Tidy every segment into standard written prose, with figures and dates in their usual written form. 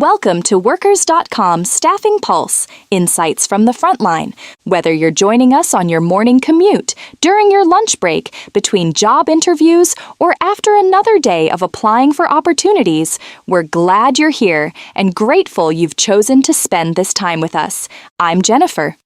Welcome to Workers.com Staffing Pulse, Insights from the Frontline. Whether you're joining us on your morning commute, during your lunch break, between job interviews, or after another day of applying for opportunities, we're glad you're here and grateful you've chosen to spend this time with us. I'm Jennifer.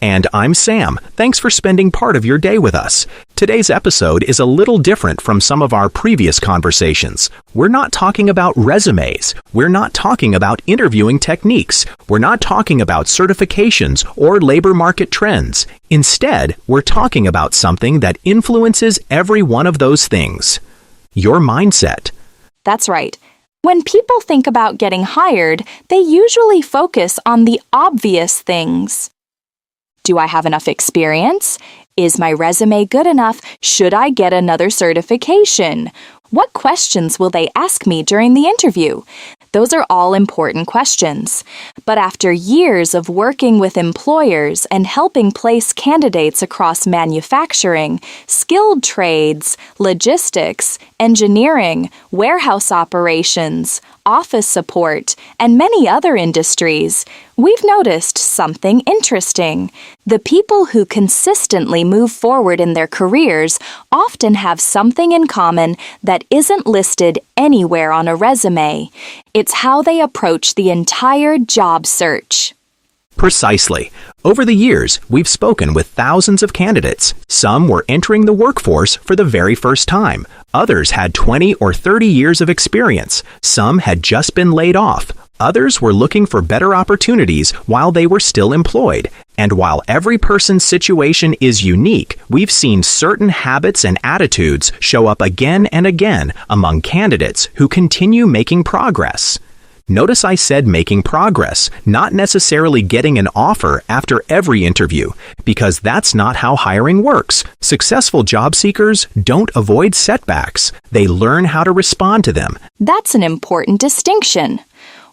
And I'm Sam. Thanks for spending part of your day with us. Today's episode is a little different from some of our previous conversations. We're not talking about resumes. We're not talking about interviewing techniques. We're not talking about certifications or labor market trends. Instead, we're talking about something that influences every one of those things: your mindset. That's right. When people think about getting hired, they usually focus on the obvious things. Do I have enough experience? Is my resume good enough? Should I get another certification? What questions will they ask me during the interview? Those are all important questions. But after years of working with employers and helping place candidates across manufacturing, skilled trades, logistics, engineering, warehouse operations, office support, and many other industries, we've noticed something interesting. The people who consistently move forward in their careers often have something in common that isn't listed anywhere on a resume. It's how they approach the entire job search. Precisely. Over the years, we've spoken with thousands of candidates. Some were entering the workforce for the very first time. Others had 20 or 30 years of experience. Some had just been laid off. Others were looking for better opportunities while they were still employed. And while every person's situation is unique, we've seen certain habits and attitudes show up again and again among candidates who continue making progress. Notice I said making progress, not necessarily getting an offer after every interview, because that's not how hiring works. Successful job seekers don't avoid setbacks. They learn how to respond to them. That's an important distinction.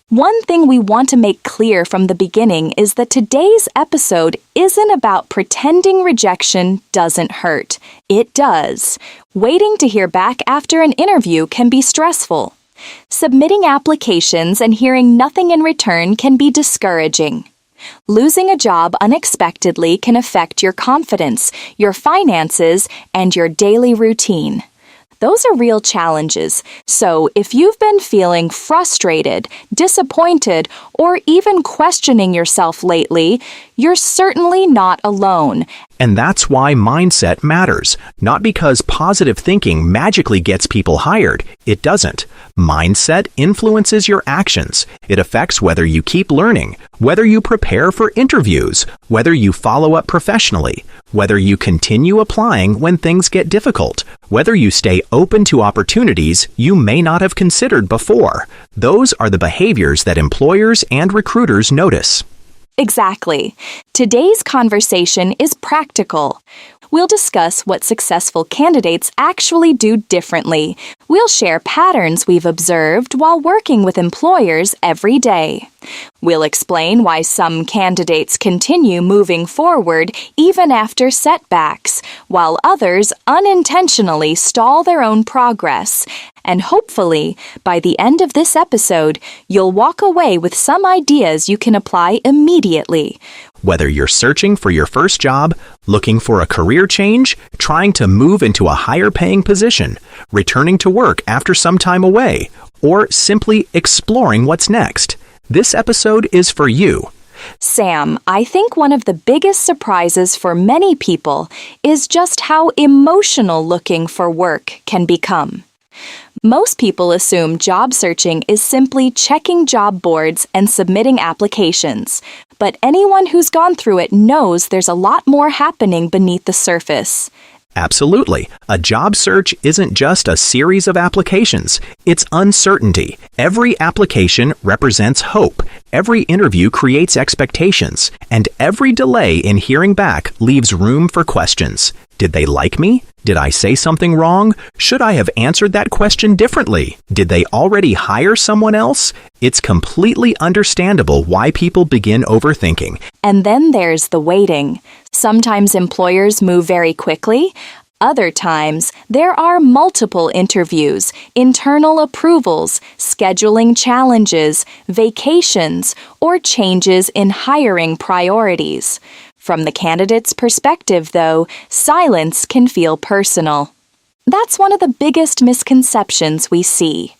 One thing we want to make clear from the beginning is that today's episode isn't about pretending rejection doesn't hurt. It does. Waiting to hear back after an interview can be stressful. Submitting applications and hearing nothing in return can be discouraging. Losing a job unexpectedly can affect your confidence, your finances, and your daily routine. Those are real challenges, so if you've been feeling frustrated, disappointed, or even questioning yourself lately, you're certainly not alone. And that's why mindset matters. Not because positive thinking magically gets people hired. It doesn't. Mindset influences your actions. It affects whether you keep learning, whether you prepare for interviews, whether you follow up professionally, whether you continue applying when things get difficult, whether you stay open to opportunities you may not have considered before. Those are the behaviors that employers and recruiters notice. Exactly. Today's conversation is practical. We'll discuss what successful candidates actually do differently. We'll share patterns we've observed while working with employers every day. We'll explain why some candidates continue moving forward even after setbacks, while others unintentionally stall their own progress. And hopefully, by the end of this episode, you'll walk away with some ideas you can apply immediately. Whether you're searching for your first job, looking for a career change, trying to move into a higher-paying position, returning to work after some time away, or simply exploring what's next, this episode is for you. Sam, I think one of the biggest surprises for many people is just how emotional looking for work can become. Most people assume job searching is simply checking job boards and submitting applications, but anyone who's gone through it knows there's a lot more happening beneath the surface. Absolutely. A job search isn't just a series of applications. It's uncertainty. Every application represents hope. Every interview creates expectations. And every delay in hearing back leaves room for questions. Did they like me? Did I say something wrong? Should I have answered that question differently? Did they already hire someone else? It's completely understandable why people begin overthinking. And then there's the waiting. Sometimes employers move very quickly. Other times, there are multiple interviews, internal approvals, scheduling challenges, vacations, or changes in hiring priorities. From the candidate's perspective, though, silence can feel personal. That's one of the biggest misconceptions we see.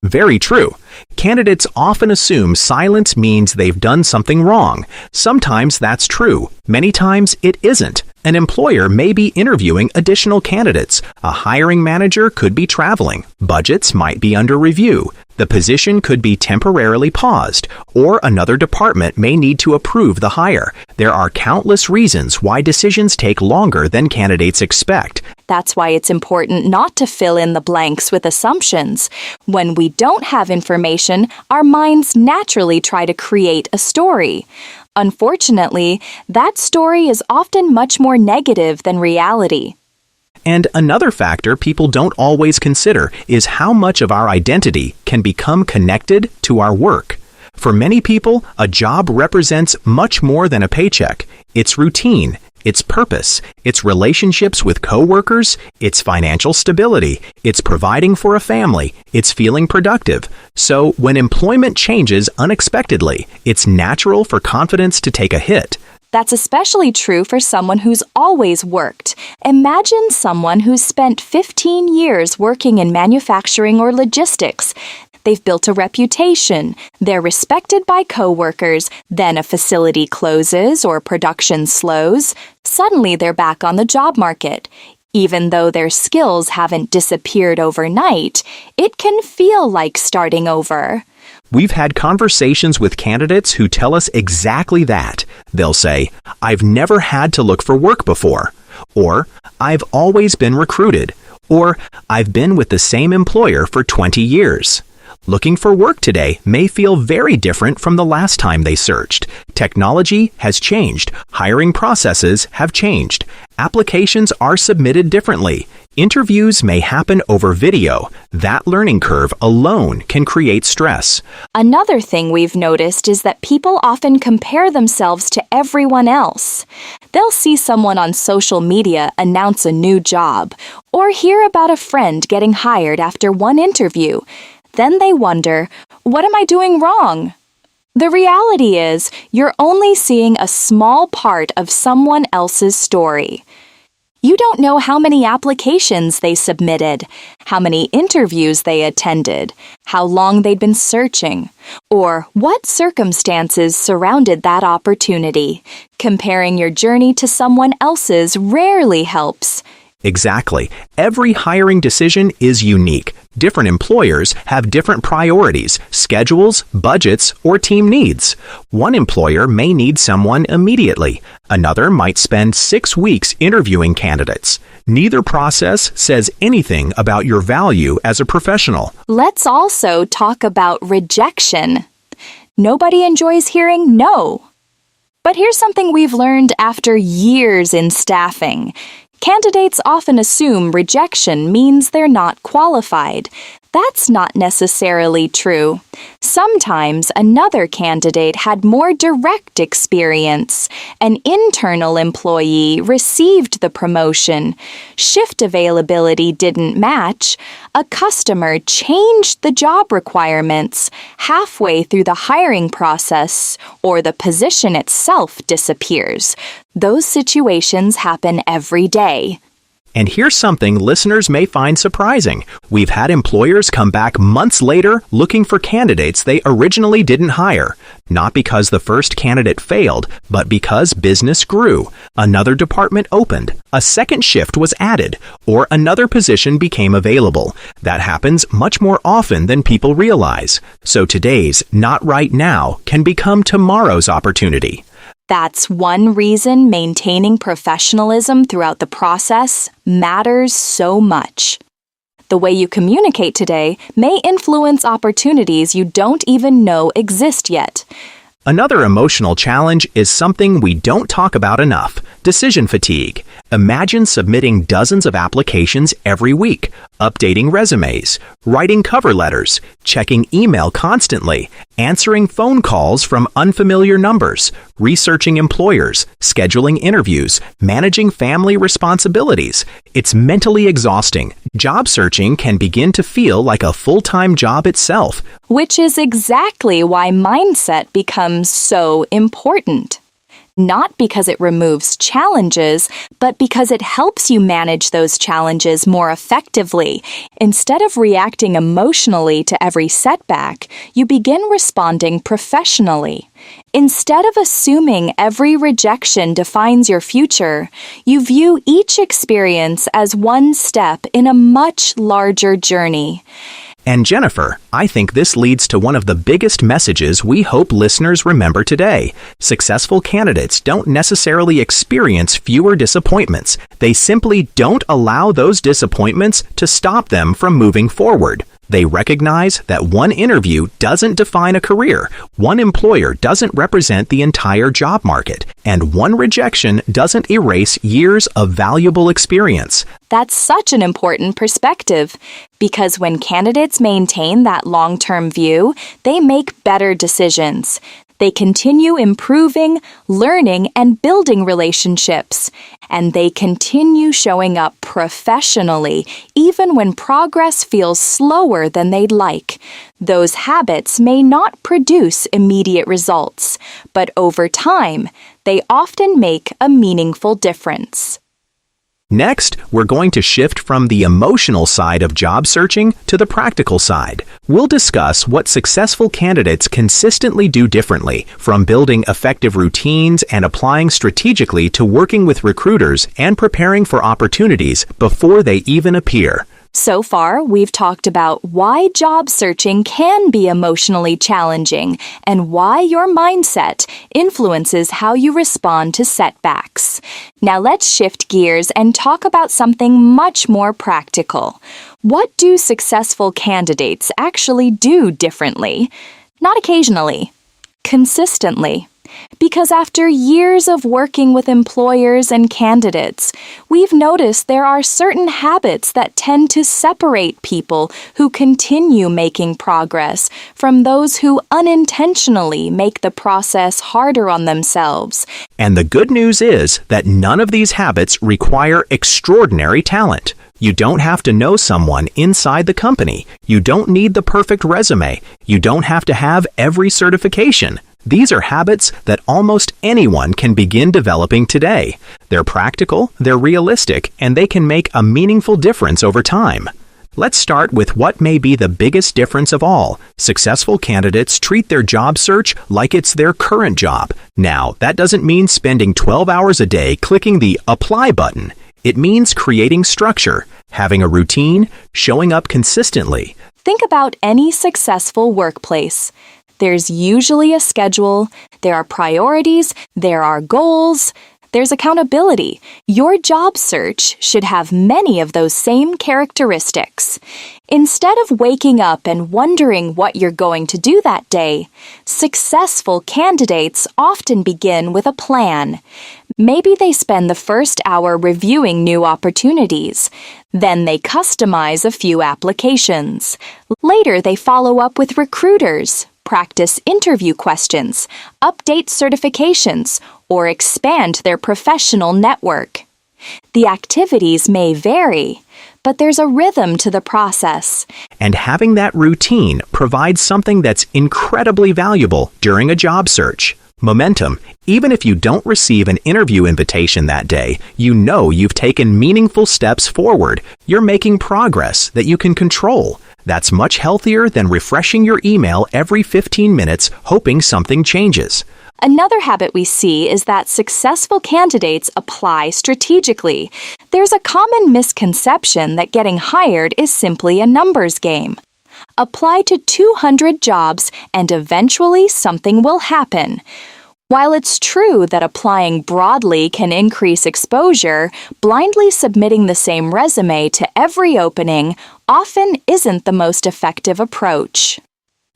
Very true. Candidates often assume silence means they've done something wrong. Sometimes that's true. Many times it isn't. An employer may be interviewing additional candidates. A hiring manager could be traveling. Budgets might be under review. The position could be temporarily paused, or another department may need to approve the hire. There are countless reasons why decisions take longer than candidates expect. That's why it's important not to fill in the blanks with assumptions. When we don't have information, our minds naturally try to create a story. Unfortunately, that story is often much more negative than reality. And another factor people don't always consider is how much of our identity can become connected to our work. For many people, a job represents much more than a paycheck. It's routine, its purpose, its relationships with coworkers, its financial stability, it's providing for a family, it's feeling productive. So when employment changes unexpectedly, it's natural for confidence to take a hit. That's especially true for someone who's always worked. Imagine someone who's spent 15 years working in manufacturing or logistics. They've built a reputation. They're respected by coworkers. Then a facility closes or production slows. Suddenly they're back on the job market. Even though their skills haven't disappeared overnight, it can feel like starting over. We've had conversations with candidates who tell us exactly that. They'll say, "I've never had to look for work before," or "I've always been recruited," or "I've been with the same employer for 20 years." Looking for work today may feel very different from the last time they searched. Technology has changed. Hiring processes have changed. Applications are submitted differently. Interviews may happen over video. That learning curve alone can create stress. Another thing we've noticed is that people often compare themselves to everyone else. They'll see someone on social media announce a new job, or hear about a friend getting hired after one interview. Then they wonder, what am I doing wrong? The reality is, you're only seeing a small part of someone else's story. You don't know how many applications they submitted, how many interviews they attended, how long they'd been searching, or what circumstances surrounded that opportunity. Comparing your journey to someone else's rarely helps. Exactly. Every hiring decision is unique. Different employers have different priorities, schedules, budgets, or team needs. One employer may need someone immediately. Another might spend 6 weeks interviewing candidates. Neither process says anything about your value as a professional. Let's also talk about rejection. Nobody enjoys hearing no. But here's something we've learned after years in staffing. Candidates often assume rejection means they're not qualified. That's not necessarily true. Sometimes another candidate had more direct experience. An internal employee received the promotion. Shift availability didn't match. A customer changed the job requirements. Halfway through the hiring process, or the position itself disappears. Those situations happen every day. And here's something listeners may find surprising. We've had employers come back months later looking for candidates they originally didn't hire. Not because the first candidate failed, but because business grew. Another department opened, a second shift was added, or another position became available. That happens much more often than people realize. So today's "not right now" can become tomorrow's opportunity. That's one reason maintaining professionalism throughout the process matters so much. The way you communicate today may influence opportunities you don't even know exist yet. Another emotional challenge is something we don't talk about enough: decision fatigue. Imagine submitting dozens of applications every week, updating resumes, writing cover letters, checking email constantly, answering phone calls from unfamiliar numbers, researching employers, scheduling interviews, managing family responsibilities. It's mentally exhausting. Job searching can begin to feel like a full-time job itself. Which is exactly why mindset becomes so important. Not because it removes challenges, but because it helps you manage those challenges more effectively. Instead of reacting emotionally to every setback, you begin responding professionally. Instead of assuming every rejection defines your future, you view each experience as one step in a much larger journey. And Jennifer, I think this leads to one of the biggest messages we hope listeners remember today. Successful candidates don't necessarily experience fewer disappointments. They simply don't allow those disappointments to stop them from moving forward. They recognize that one interview doesn't define a career, one employer doesn't represent the entire job market, and one rejection doesn't erase years of valuable experience. That's such an important perspective, because when candidates maintain that long-term view, they make better decisions. They continue improving, learning, and building relationships. And they continue showing up professionally, even when progress feels slower than they'd like. Those habits may not produce immediate results, but over time, they often make a meaningful difference. Next, we're going to shift from the emotional side of job searching to the practical side. We'll discuss what successful candidates consistently do differently, from building effective routines and applying strategically to working with recruiters and preparing for opportunities before they even appear. So far, we've talked about why job searching can be emotionally challenging and why your mindset influences how you respond to setbacks. Now let's shift gears and talk about something much more practical. What do successful candidates actually do differently? Not occasionally, consistently. Because after years of working with employers and candidates, we've noticed there are certain habits that tend to separate people who continue making progress from those who unintentionally make the process harder on themselves. And the good news is that none of these habits require extraordinary talent. You don't have to know someone inside the company. You don't need the perfect resume. You don't have to have every certification. These are habits that almost anyone can begin developing today. They're practical, they're realistic, and they can make a meaningful difference over time. Let's start with what may be the biggest difference of all. Successful candidates treat their job search like it's their current job. Now, that doesn't mean spending 12 hours a day clicking the apply button. It means creating structure, having a routine, showing up consistently. Think about any successful workplace. There's usually a schedule, there are priorities, there are goals, there's accountability. Your job search should have many of those same characteristics. Instead of waking up and wondering what you're going to do that day, successful candidates often begin with a plan. Maybe they spend the first hour reviewing new opportunities. Then they customize a few applications. Later, they follow up with recruiters, practice interview questions, update certifications, or expand their professional network. The activities may vary, but there's a rhythm to the process. And having that routine provides something that's incredibly valuable during a job search. Momentum. Even if you don't receive an interview invitation that day, you know you've taken meaningful steps forward. You're making progress that you can control. That's much healthier than refreshing your email every 15 minutes hoping something changes. Another habit we see is that successful candidates apply strategically. There's a common misconception that getting hired is simply a numbers game. Apply to 200 jobs and eventually something will happen. While it's true that applying broadly can increase exposure, blindly submitting the same resume to every opening often isn't the most effective approach.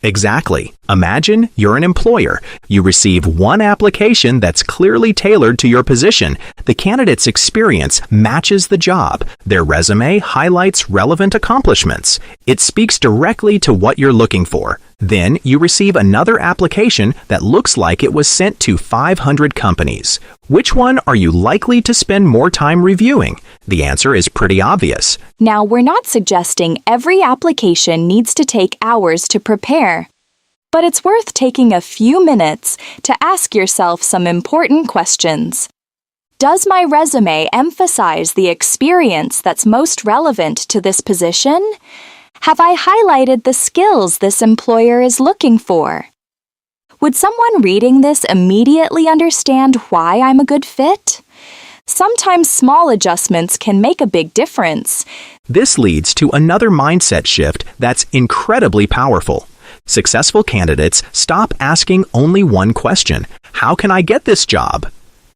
Exactly. Imagine you're an employer. You receive one application that's clearly tailored to your position. The candidate's experience matches the job. Their resume highlights relevant accomplishments. It speaks directly to what you're looking for. Then you receive another application that looks like it was sent to 500 companies. Which one are you likely to spend more time reviewing? The answer is pretty obvious. Now, we're not suggesting every application needs to take hours to prepare, but it's worth taking a few minutes to ask yourself some important questions. Does my resume emphasize the experience that's most relevant to this position? Have I highlighted the skills this employer is looking for? Would someone reading this immediately understand why I'm a good fit? Sometimes small adjustments can make a big difference. This leads to another mindset shift that's incredibly powerful. Successful candidates stop asking only one question: how can I get this job?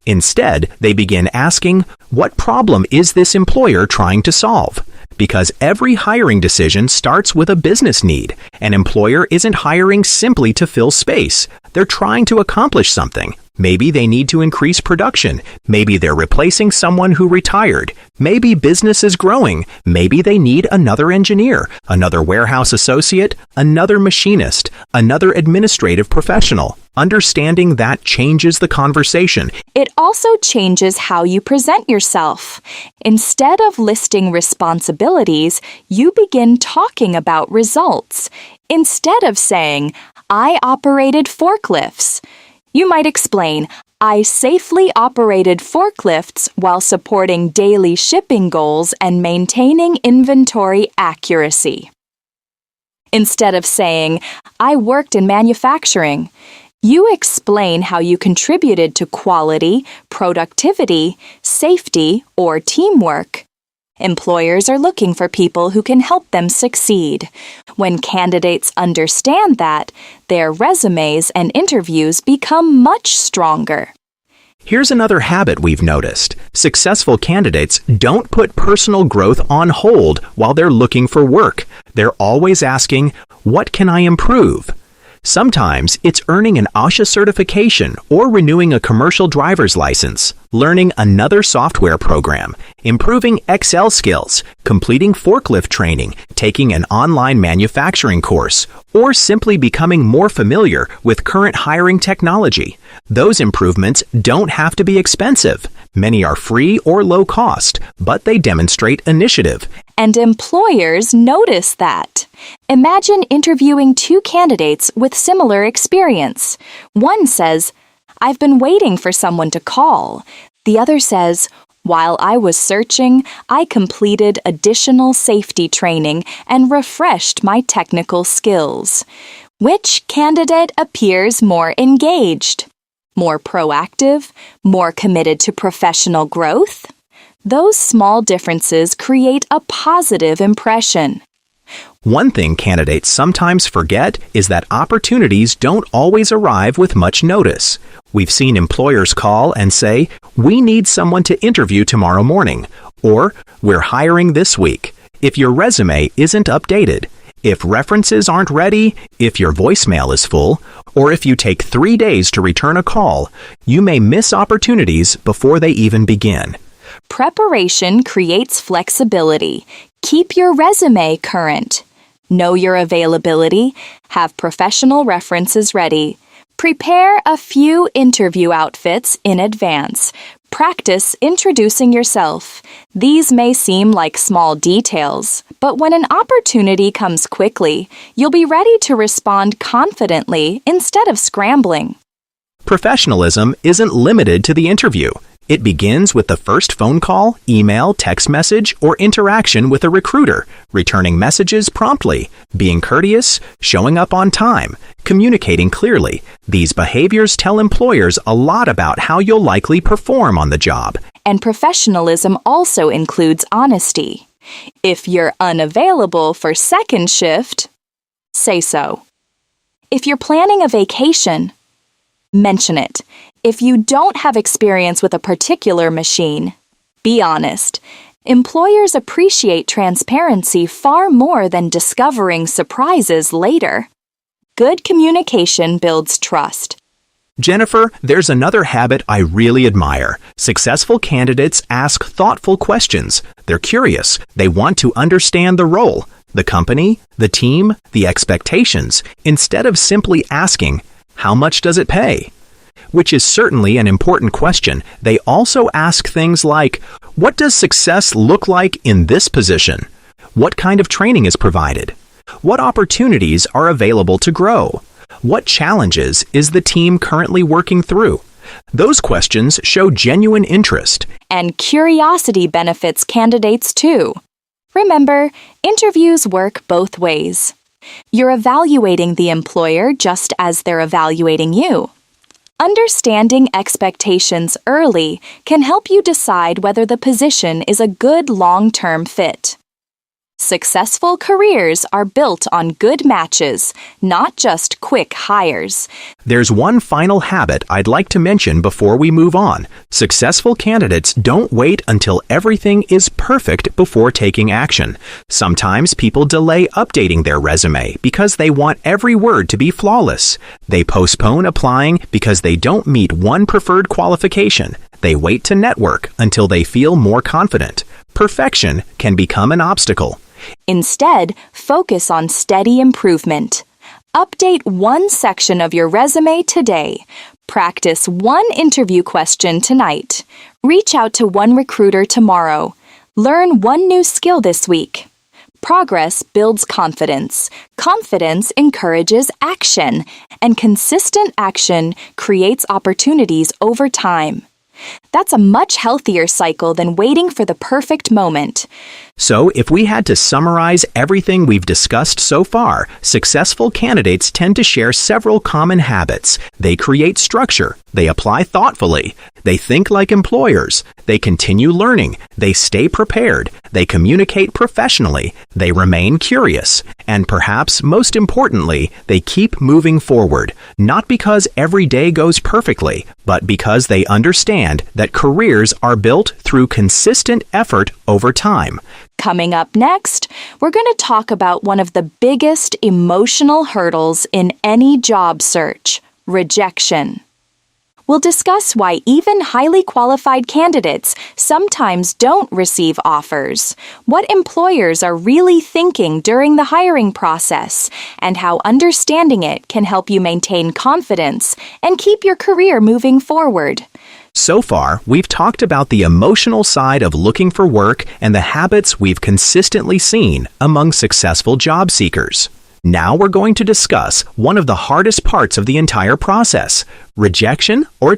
Instead, they begin asking, what problem is this employer trying to solve? Because every hiring decision starts with a business need. An employer isn't hiring simply to fill space. They're trying to accomplish something. Maybe they need to increase production. Maybe they're replacing someone who retired. Maybe business is growing. Maybe they need another engineer, another warehouse associate, another machinist, another administrative professional. Understanding that changes the conversation. It also changes how you present yourself. Instead of listing responsibilities, you begin talking about results. Instead of saying, I operated forklifts, you might explain, I safely operated forklifts while supporting daily shipping goals and maintaining inventory accuracy. Instead of saying, I worked in manufacturing, you explain how you contributed to quality, productivity, safety, or teamwork. Employers are looking for people who can help them succeed. When candidates understand that, their resumes and interviews become much stronger. Here's another habit we've noticed. Successful candidates don't put personal growth on hold while they're looking for work. They're always asking, what can I improve? Sometimes it's earning an OSHA certification or renewing a commercial driver's license, learning another software program, improving Excel skills, completing forklift training, taking an online manufacturing course, or simply becoming more familiar with current hiring technology. Those improvements don't have to be expensive. Many are free or low cost, but they demonstrate initiative. And employers notice that. Imagine interviewing two candidates with similar experience. One says, I've been waiting for someone to call. The other says, while I was searching, I completed additional safety training and refreshed my technical skills. Which candidate appears more engaged? More proactive? More committed to professional growth? Those small differences create a positive impression. One thing candidates sometimes forget is that opportunities don't always arrive with much notice. We've seen employers call and say, we need someone to interview tomorrow morning, or we're hiring this week. If your resume isn't updated, if references aren't ready, if your voicemail is full, or if you take 3 days to return a call, you may miss opportunities before they even begin. Preparation creates flexibility. Keep your resume current. Know your availability. Have professional references ready. Prepare a few interview outfits in advance. Practice introducing yourself. These may seem like small details, but when an opportunity comes quickly, you'll be ready to respond confidently instead of scrambling. Professionalism isn't limited to the interview. It begins with the first phone call, email, text message, or interaction with a recruiter, returning messages promptly, being courteous, showing up on time, communicating clearly. These behaviors tell employers a lot about how you'll likely perform on the job. And professionalism also includes honesty. If you're unavailable for second shift, say so. If you're planning a vacation, mention it. If you don't have experience with a particular machine, be honest. Employers appreciate transparency far more than discovering surprises later. Good communication builds trust. Jennifer, there's another habit I really admire. Successful candidates ask thoughtful questions. They're curious. They want to understand the role, the company, the team, the expectations, instead of simply asking, how much does it pay? Which is certainly an important question. They also ask things like, what does success look like in this position? What kind of training is provided? What opportunities are available to grow? What challenges is the team currently working through? Those questions show genuine interest. And curiosity benefits candidates too. Remember, interviews work both ways. You're evaluating the employer just as they're evaluating you. Understanding expectations early can help you decide whether the position is a good long-term fit. Successful careers are built on good matches, not just quick hires. There's one final habit I'd like to mention before we move on. Successful candidates don't wait until everything is perfect before taking action. Sometimes people delay updating their resume because they want every word to be flawless. They postpone applying because they don't meet one preferred qualification. They wait to network until they feel more confident. Perfection can become an obstacle. Instead, focus on steady improvement. Update one section of your resume today. Practice one interview question tonight. Reach out to one recruiter tomorrow. Learn one new skill this week. Progress builds confidence. Confidence encourages action. And consistent action creates opportunities over time. That's a much healthier cycle than waiting for the perfect moment. So, if we had to summarize everything we've discussed so far, successful candidates tend to share several common habits. They create structure. They apply thoughtfully. They think like employers. They continue learning. They stay prepared. They communicate professionally. They remain curious. And perhaps most importantly, they keep moving forward. Not because every day goes perfectly, but because they understand that careers are built through consistent effort over time. Coming up next, we're going to talk about one of the biggest emotional hurdles in any job search: rejection. We'll discuss why even highly qualified candidates sometimes don't receive offers, what employers are really thinking during the hiring process, and how understanding it can help you maintain confidence and keep your career moving forward. So far, we've talked about the emotional side of looking for work and the habits we've consistently seen among successful job seekers. Now we're going to discuss one of the hardest parts of the entire process: rejection, or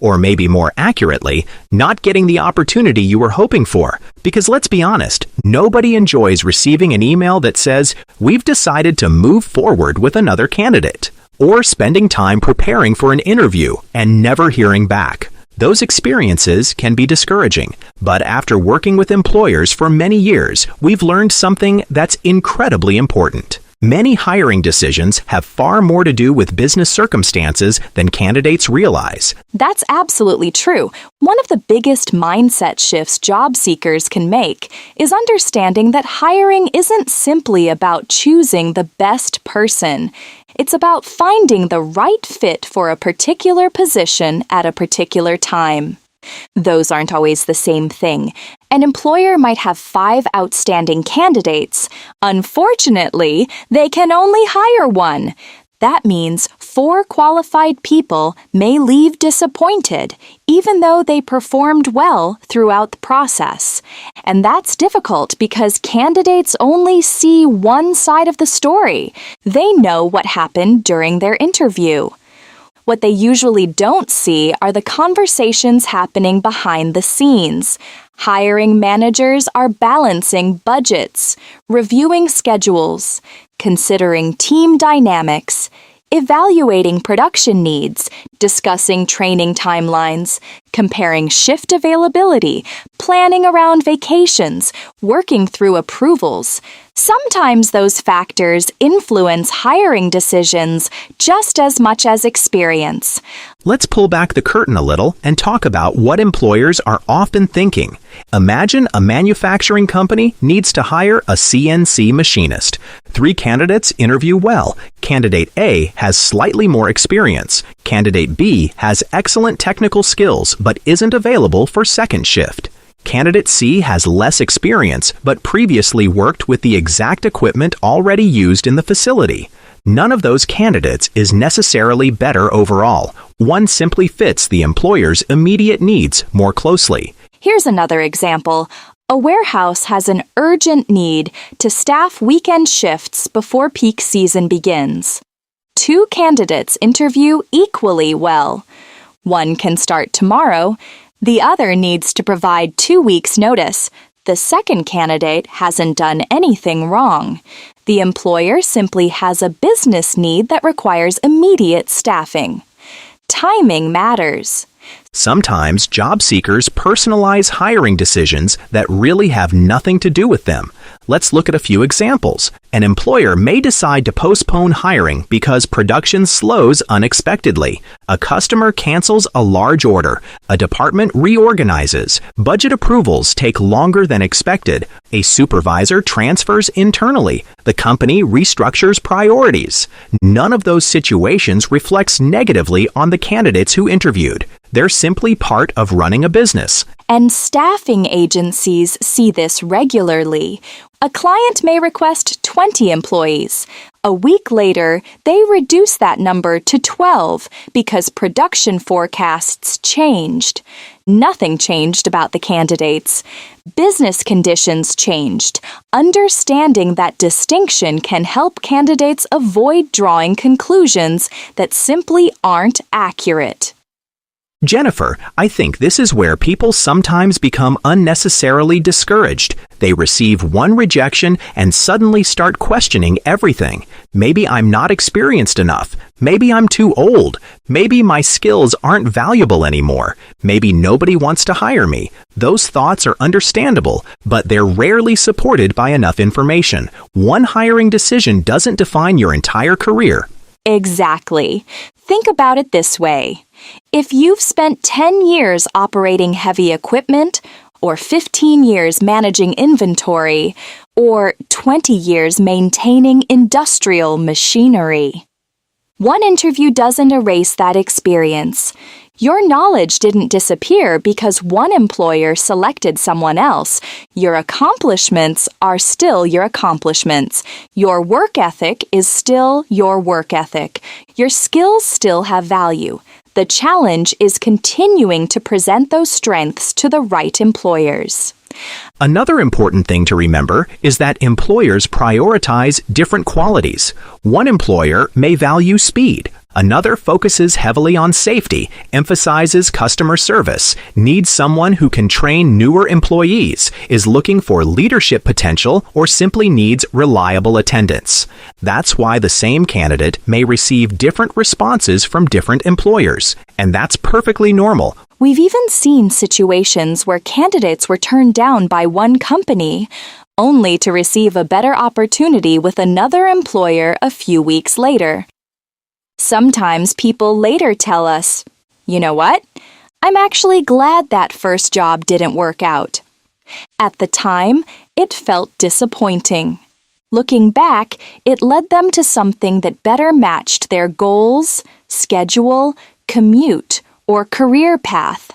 or maybe more accurately, not getting the opportunity you were hoping for. Because let's be honest, nobody enjoys receiving an email that says, "We've decided to move forward with another candidate," or spending time preparing for an interview and never hearing back. Those experiences can be discouraging, but after working with employers for many years, we've learned something that's incredibly important. Many hiring decisions have far more to do with business circumstances than candidates realize. That's absolutely true. One of the biggest mindset shifts job seekers can make is understanding that hiring isn't simply about choosing the best person. It's about finding the right fit for a particular position at a particular time. Those aren't always the same thing. An employer might have 5 outstanding candidates. Unfortunately, they can only hire one. That means 4 qualified people may leave disappointed, even though they performed well throughout the process. And that's difficult because candidates only see one side of the story. They know what happened during their interview. What they usually don't see are the conversations happening behind the scenes. Hiring managers are balancing budgets, reviewing schedules, considering team dynamics, evaluating production needs, discussing training timelines, comparing shift availability, planning around vacations, working through approvals. Sometimes those factors influence hiring decisions just as much as experience. Let's pull back the curtain a little and talk about what employers are often thinking. Imagine a manufacturing company needs to hire a CNC machinist. 3 candidates interview well. Candidate A has slightly more experience. Candidate B has excellent technical skills but isn't available for second shift. Candidate C has less experience but previously worked with the exact equipment already used in the facility. None of those candidates is necessarily better overall. One simply fits the employer's immediate needs more closely. Here's another example. A warehouse has an urgent need to staff weekend shifts before peak season begins. 2 candidates interview equally well. One can start tomorrow. The other needs to provide 2 weeks' notice. The second candidate hasn't done anything wrong. The employer simply has a business need that requires immediate staffing. Timing matters. Sometimes job seekers personalize hiring decisions that really have nothing to do with them. Let's look at a few examples. An employer may decide to postpone hiring because production slows unexpectedly. A customer cancels a large order. A department reorganizes. Budget approvals take longer than expected. A supervisor transfers internally. The company restructures priorities. None of those situations reflects negatively on the candidates who interviewed. They're simply part of running a business. And staffing agencies see this regularly. A client may request 20 employees. A week later, they reduce that number to 12 because production forecasts changed. Nothing changed about the candidates. Business conditions changed. Understanding that distinction can help candidates avoid drawing conclusions that simply aren't accurate. Jennifer, I think this is where people sometimes become unnecessarily discouraged. They receive one rejection and suddenly start questioning everything. Maybe I'm not experienced enough. Maybe I'm too old. Maybe my skills aren't valuable anymore. Maybe nobody wants to hire me. Those thoughts are understandable, but they're rarely supported by enough information. One hiring decision doesn't define your entire career. Exactly. Think about it this way. If you've spent 10 years operating heavy equipment, or 15 years managing inventory, or 20 years maintaining industrial machinery, one interview doesn't erase that experience. Your knowledge didn't disappear because one employer selected someone else. Your accomplishments are still your accomplishments. Your work ethic is still your work ethic. Your skills still have value. The challenge is continuing to present those strengths to the right employers. Another important thing to remember is that employers prioritize different qualities. One employer may value speed. Another focuses heavily on safety, emphasizes customer service, needs someone who can train newer employees, is looking for leadership potential, or simply needs reliable attendance. That's why the same candidate may receive different responses from different employers, and that's perfectly normal. We've even seen situations where candidates were turned down by one company, only to receive a better opportunity with another employer a few weeks later. Sometimes people later tell us, "You know what? I'm actually glad that first job didn't work out." At the time, it felt disappointing. Looking back, it led them to something that better matched their goals, schedule, commute, or career path.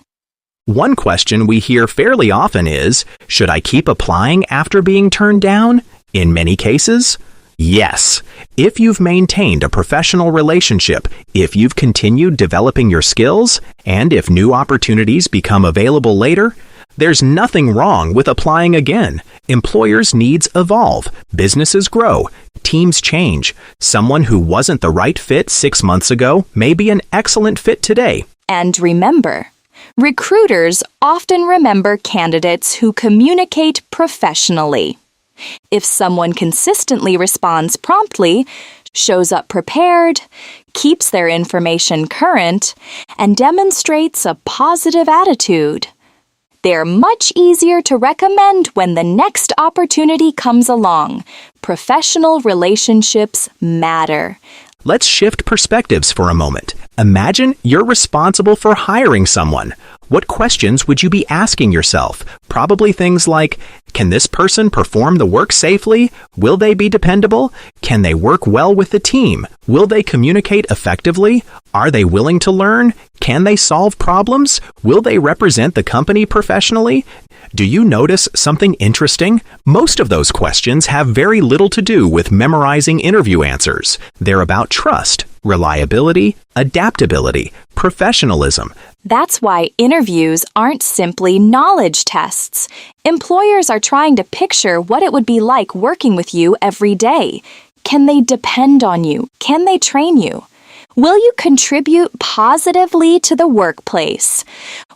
One question we hear fairly often is, should I keep applying after being turned down? In many cases, yes. If you've maintained a professional relationship, if you've continued developing your skills, and if new opportunities become available later, there's nothing wrong with applying again. Employers' needs evolve, businesses grow, teams change. Someone who wasn't the right fit 6 months ago may be an excellent fit today. And remember, recruiters often remember candidates who communicate professionally. If someone consistently responds promptly, shows up prepared, keeps their information current, and demonstrates a positive attitude. They're much easier to recommend when the next opportunity comes along. Professional relationships matter. Let's shift perspectives for a moment. Imagine you're responsible for hiring someone. What questions would you be asking yourself? Probably things like, can this person perform the work safely? Will they be dependable? Can they work well with the team? Will they communicate effectively? Are they willing to learn? Can they solve problems? Will they represent the company professionally? Do you notice something interesting? Most of those questions have very little to do with memorizing interview answers. They're about trust, reliability, adaptability, professionalism. That's why interviews aren't simply knowledge tests. Employers are trying to picture what it would be like working with you every day. Can they depend on you? Can they train you? Will you contribute positively to the workplace?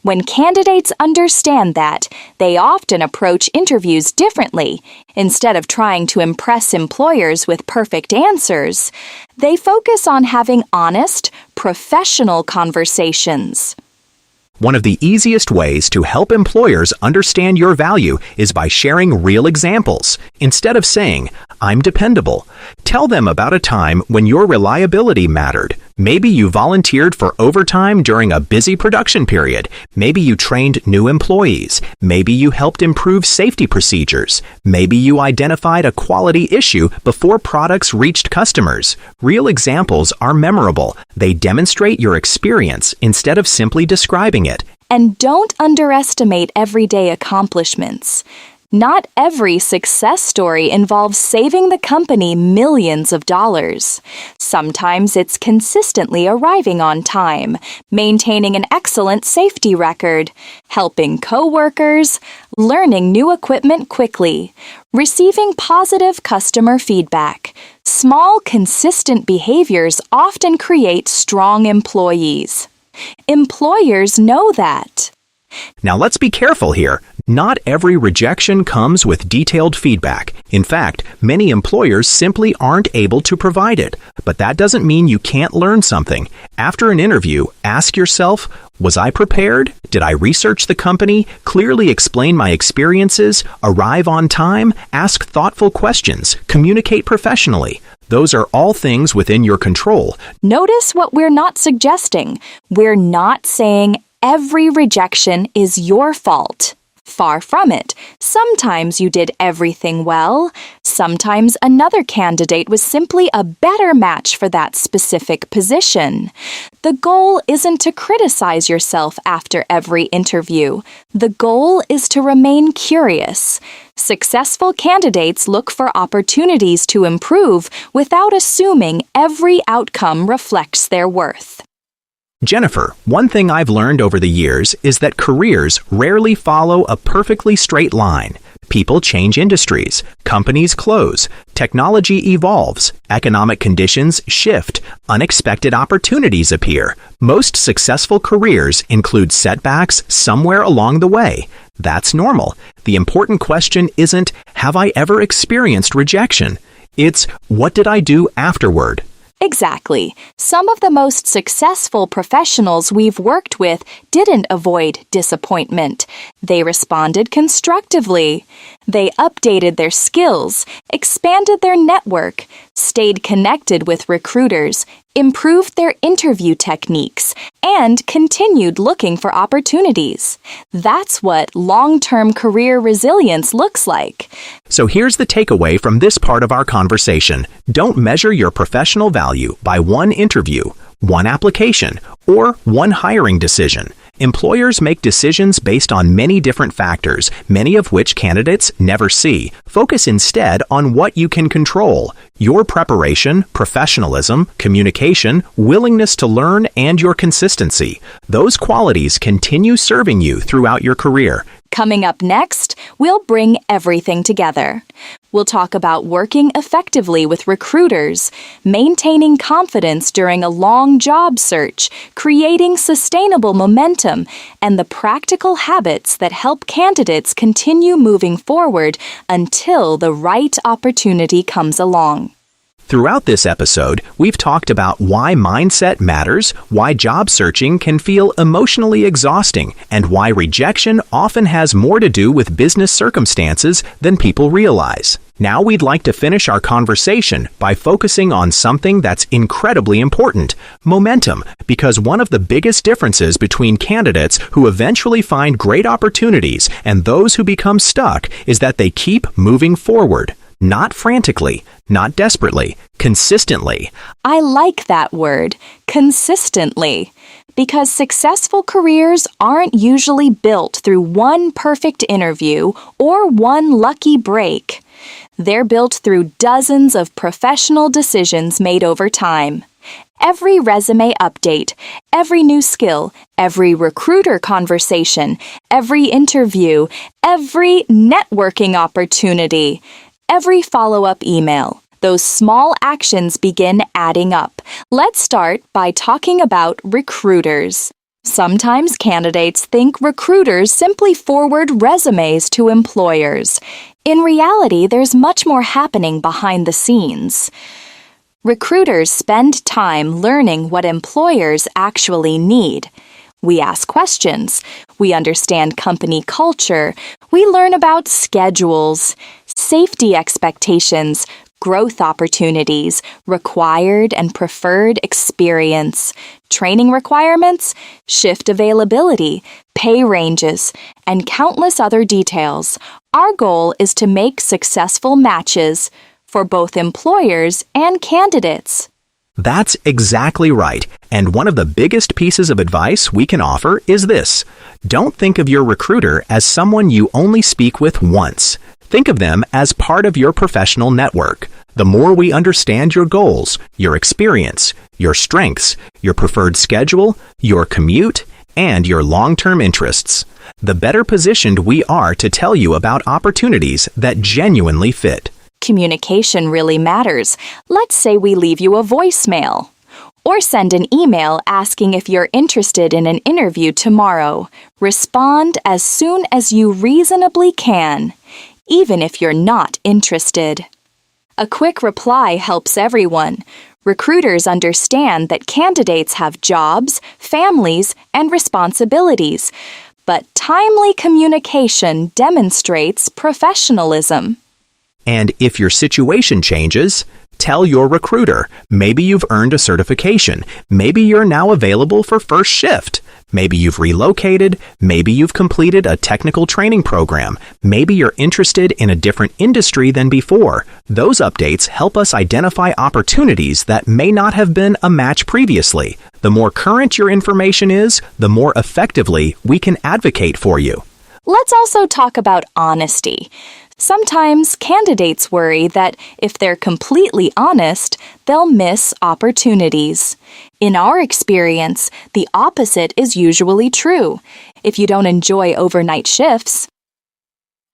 When candidates understand that, they often approach interviews differently. Instead of trying to impress employers with perfect answers, they focus on having honest, professional conversations. One of the easiest ways to help employers understand your value is by sharing real examples. Instead of saying, I'm dependable, tell them about a time when your reliability mattered. Maybe you volunteered for overtime during a busy production period. Maybe you trained new employees. Maybe you helped improve safety procedures. Maybe you identified a quality issue before products reached customers. Real examples are memorable. They demonstrate your experience instead of simply describing it. And don't underestimate everyday accomplishments. Not every success story involves saving the company millions of dollars. Sometimes it's consistently arriving on time, maintaining an excellent safety record, helping coworkers, learning new equipment quickly, receiving positive customer feedback. Small, consistent behaviors often create strong employees. Employers know that. Now let's be careful here. Not every rejection comes with detailed feedback. In fact, many employers simply aren't able to provide it. But that doesn't mean you can't learn something. After an interview, ask yourself, was I prepared? Did I research the company? Clearly explain my experiences? Arrive on time? Ask thoughtful questions? Communicate professionally? Those are all things within your control. Notice what we're not suggesting. We're not saying every rejection is your fault. Far from it. Sometimes you did everything well. Sometimes another candidate was simply a better match for that specific position. The goal isn't to criticize yourself after every interview. The goal is to remain curious. Successful candidates look for opportunities to improve without assuming every outcome reflects their worth. Jennifer, one thing I've learned over the years is that careers rarely follow a perfectly straight line. People change industries, companies close, technology evolves, economic conditions shift, unexpected opportunities appear. Most successful careers include setbacks somewhere along the way. That's normal. The important question isn't, have I ever experienced rejection? It's, what did I do afterward? Exactly. Some of the most successful professionals we've worked with didn't avoid disappointment. They responded constructively. They updated their skills, expanded their network, stayed connected with recruiters, improved their interview techniques, and continued looking for opportunities. That's what long-term career resilience looks like. So here's the takeaway from this part of our conversation. Don't measure your professional value by one interview, one application, or one hiring decision. Employers make decisions based on many different factors, many of which candidates never see. Focus instead on what you can control: your preparation, professionalism, communication, willingness to learn, and your consistency. Those qualities continue serving you throughout your career. Coming up next, we'll bring everything together. We'll talk about working effectively with recruiters, maintaining confidence during a long job search, creating sustainable momentum, and the practical habits that help candidates continue moving forward until the right opportunity comes along. Throughout this episode, we've talked about why mindset matters, why job searching can feel emotionally exhausting, and why rejection often has more to do with business circumstances than people realize. Now we'd like to finish our conversation by focusing on something that's incredibly important, momentum, because one of the biggest differences between candidates who eventually find great opportunities and those who become stuck is that they keep moving forward. Not frantically, not desperately, consistently. I like that word, consistently, because successful careers aren't usually built through one perfect interview or one lucky break. They're built through dozens of professional decisions made over time. Every resume update, every new skill, every recruiter conversation, every interview, every networking opportunity, every follow-up email. Those small actions begin adding up. Let's start by talking about recruiters. Sometimes candidates think recruiters simply forward resumes to employers. In reality, there's much more happening behind the scenes. Recruiters spend time learning what employers actually need. We ask questions. We understand company culture. We learn about schedules, safety expectations, growth opportunities, required and preferred experience, training requirements, shift availability, pay ranges, and countless other details. Our goal is to make successful matches for both employers and candidates. That's exactly right. And one of the biggest pieces of advice we can offer is this. Don't think of your recruiter as someone you only speak with once. Think of them as part of your professional network. The more we understand your goals, your experience, your strengths, your preferred schedule, your commute, and your long-term interests, the better positioned we are to tell you about opportunities that genuinely fit. Communication really matters. Let's say we leave you a voicemail. Or send an email asking if you're interested in an interview tomorrow. Respond as soon as you reasonably can, even if you're not interested. A quick reply helps everyone. Recruiters understand that candidates have jobs, families, and responsibilities, but timely communication demonstrates professionalism. And if your situation changes, tell your recruiter. Maybe you've earned a certification. Maybe you're now available for first shift. Maybe you've relocated. Maybe you've completed a technical training program. Maybe you're interested in a different industry than before. Those updates help us identify opportunities that may not have been a match previously. The more current your information is, the more effectively we can advocate for you. Let's also talk about honesty. Sometimes candidates worry that if they're completely honest, they'll miss opportunities. In our experience, the opposite is usually true. If you don't enjoy overnight shifts,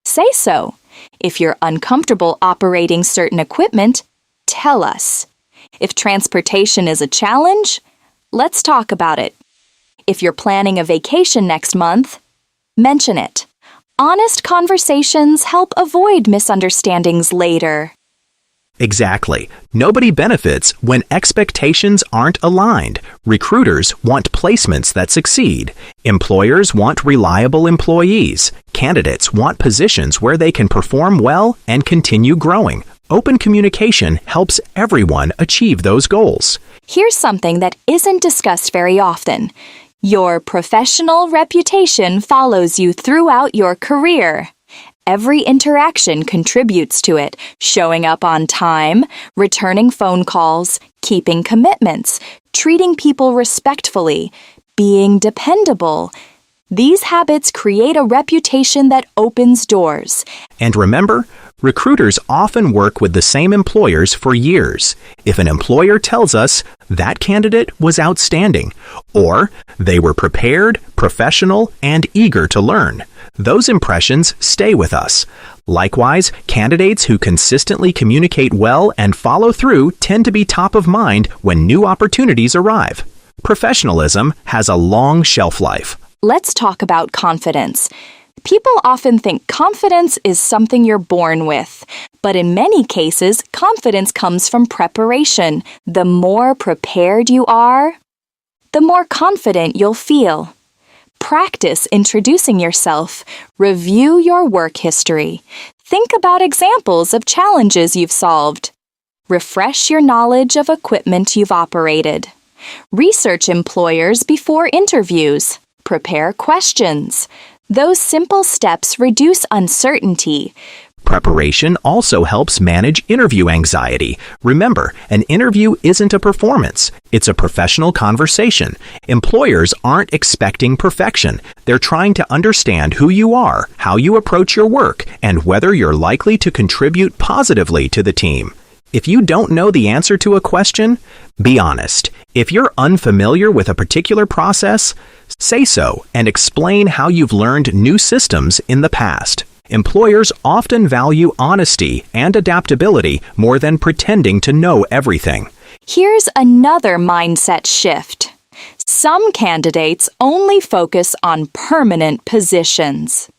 say so. If you're uncomfortable operating certain equipment, tell us. If transportation is a challenge, let's talk about it. If you're planning a vacation next month, mention it. Honest conversations help avoid misunderstandings later. Exactly. Nobody benefits when expectations aren't aligned. Recruiters want placements that succeed. Employers want reliable employees. Candidates want positions where they can perform well and continue growing. Open communication helps everyone achieve those goals. Here's something that isn't discussed very often. Your professional reputation follows you throughout your career. Every interaction contributes to it, showing up on time, returning phone calls, keeping commitments, treating people respectfully, being dependable. These habits create a reputation that opens doors. And remember, recruiters often work with the same employers for years. If an employer tells us that candidate was outstanding, or they were prepared, professional, and eager to learn, those impressions stay with us. Likewise, candidates who consistently communicate well and follow through tend to be top of mind when new opportunities arrive. Professionalism has a long shelf life. Let's talk about confidence. People often think confidence is something you're born with, But in many cases, confidence comes from preparation. The more prepared you are, the more confident you'll feel. Practice introducing yourself. Review your work history. Think about examples of challenges you've solved. Refresh your knowledge of equipment you've operated. Research employers before interviews. Prepare questions. Those simple steps reduce uncertainty. Preparation also helps manage interview anxiety. Remember, an interview isn't a performance. It's a professional conversation. Employers aren't expecting perfection. They're trying to understand who you are, how you approach your work, and whether you're likely to contribute positively to the team. If you don't know the answer to a question, be honest. If you're unfamiliar with a particular process, say so and explain how you've learned new systems in the past. Employers often value honesty and adaptability more than pretending to know everything. Here's another mindset shift. Some candidates only focus on permanent positions.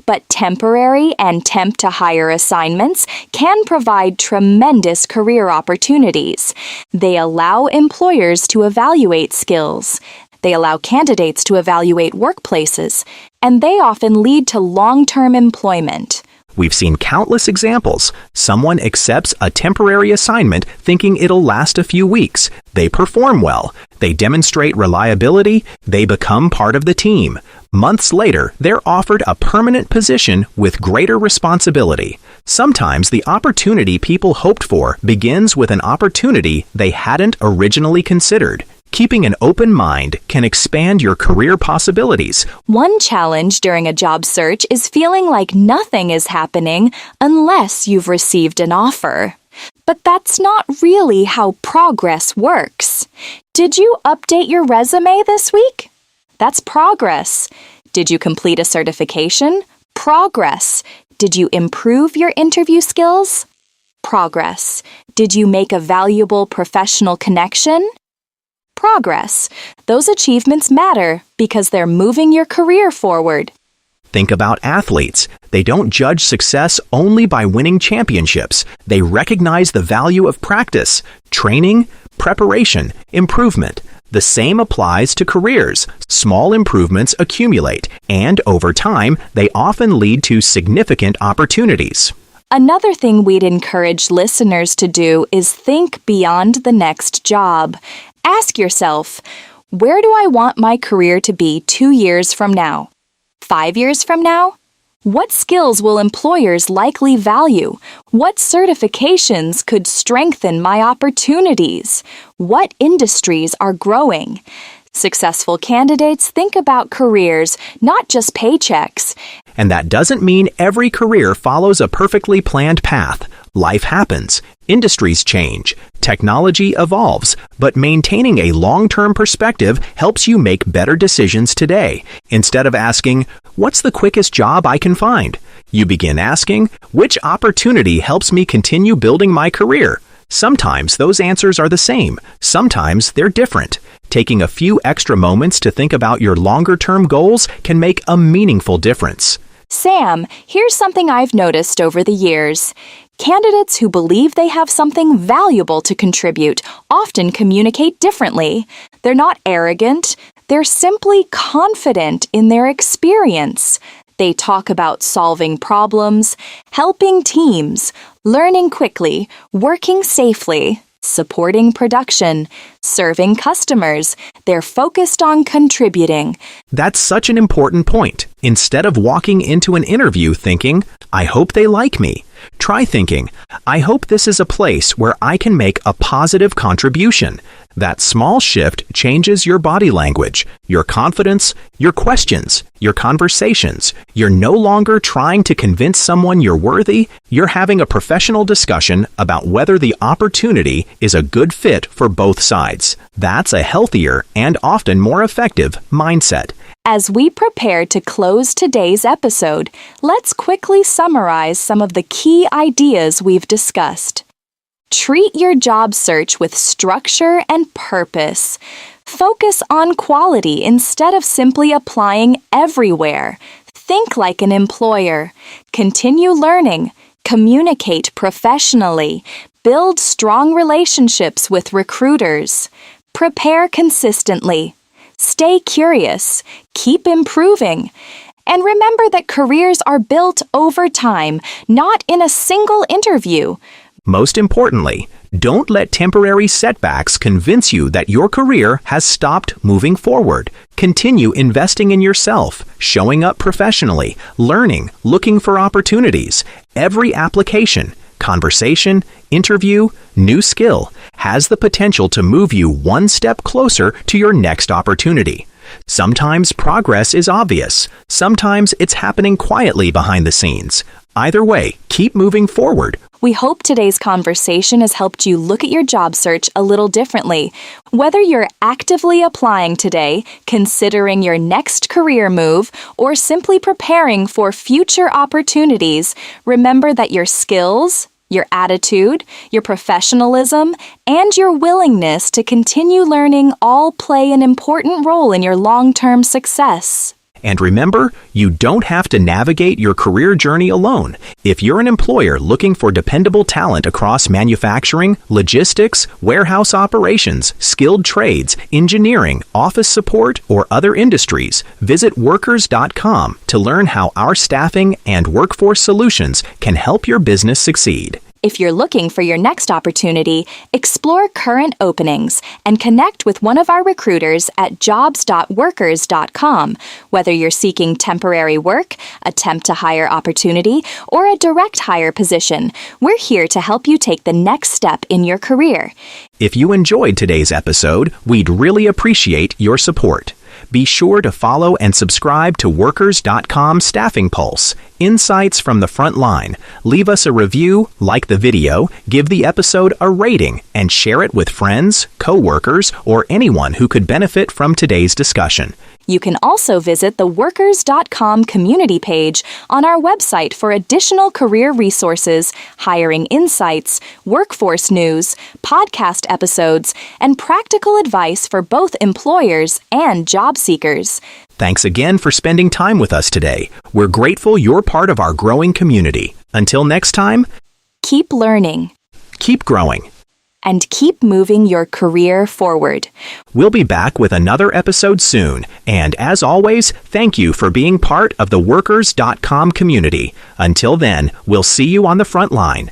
But temporary and temp-to-hire assignments can provide tremendous career opportunities. They allow employers to evaluate skills. They allow candidates to evaluate workplaces, and they often lead to long-term employment. We've seen countless examples. Someone accepts a temporary assignment thinking it'll last a few weeks. They perform well. They demonstrate reliability. They become part of the team. Months later, they're offered a permanent position with greater responsibility. Sometimes the opportunity people hoped for begins with an opportunity they hadn't originally considered. Keeping an open mind can expand your career possibilities. One challenge during a job search is feeling like nothing is happening unless you've received an offer. But that's not really how progress works. Did you update your resume this week? That's progress. Did you complete a certification? Progress. Did you improve your interview skills? Progress. Did you make a valuable professional connection? Progress. Those achievements matter because they're moving your career forward. Think about athletes. They don't judge success only by winning championships. They recognize the value of practice, training, preparation, improvement. The same applies to careers. Small improvements accumulate, and over time, they often lead to significant opportunities. Another thing we'd encourage listeners to do is think beyond the next job. Ask yourself, where do I want my career to be 2 years from now? 5 years from now? What skills will employers likely value? What certifications could strengthen my opportunities? What industries are growing? Successful candidates think about careers, not just paychecks. And that doesn't mean every career follows a perfectly planned path. Life happens. Industries change. Technology evolves. But maintaining a long-term perspective helps you make better decisions today. Instead of asking, what's the quickest job I can find? You begin asking, which opportunity helps me continue building my career? Sometimes those answers are the same. Sometimes they're different. Taking a few extra moments to think about your longer-term goals can make a meaningful difference. Sam, here's something I've noticed over the years. Candidates who believe they have something valuable to contribute often communicate differently. They're not arrogant. They're simply confident in their experience. They talk about solving problems, helping teams, learning quickly, working safely, supporting production, serving customers. They're focused on contributing. That's such an important point. Instead of walking into an interview thinking, I hope they like me, try thinking, I hope this is a place where I can make a positive contribution. That small shift changes your body language, your confidence, your questions, your conversations. You're no longer trying to convince someone you're worthy. You're having a professional discussion about whether the opportunity is a good fit for both sides. That's a healthier and often more effective mindset. As we prepare to close today's episode, let's quickly summarize some of the key ideas we've discussed. Treat your job search with structure and purpose. Focus on quality instead of simply applying everywhere. Think like an employer. Continue learning. Communicate professionally. Build strong relationships with recruiters. Prepare consistently. Stay curious. Keep improving. And remember that careers are built over time, not in a single interview. Most importantly, don't let temporary setbacks convince you that your career has stopped moving forward. Continue investing in yourself, showing up professionally, learning, looking for opportunities. Every application, conversation, interview, new skill has the potential to move you one step closer to your next opportunity. Sometimes progress is obvious. Sometimes it's happening quietly behind the scenes. Either way, keep moving forward. We hope today's conversation has helped you look at your job search a little differently. Whether you're actively applying today, considering your next career move, or simply preparing for future opportunities, remember that your skills, your attitude, your professionalism, and your willingness to continue learning all play an important role in your long-term success. And remember, you don't have to navigate your career journey alone. If you're an employer looking for dependable talent across manufacturing, logistics, warehouse operations, skilled trades, engineering, office support, or other industries, visit workers.com to learn how our staffing and workforce solutions can help your business succeed. If you're looking for your next opportunity, explore current openings and connect with one of our recruiters at jobs.workers.com. Whether you're seeking temporary work, a temp-to-hire opportunity, or a direct hire position, we're here to help you take the next step in your career. If you enjoyed today's episode, we'd really appreciate your support. Be sure to follow and subscribe to Workers.com Staffing Pulse, Insights from the Frontline. Leave us a review, like the video, give the episode a rating, and share it with friends, co-workers, or anyone who could benefit from today's discussion. You can also visit the Workers.com community page on our website for additional career resources, hiring insights, workforce news, podcast episodes, and practical advice for both employers and job seekers. Thanks again for spending time with us today. We're grateful you're part of our growing community. Until next time, keep learning, keep growing, and keep moving your career forward. We'll be back with another episode soon. And as always, thank you for being part of the Workers.com community. Until then, we'll see you on the front line.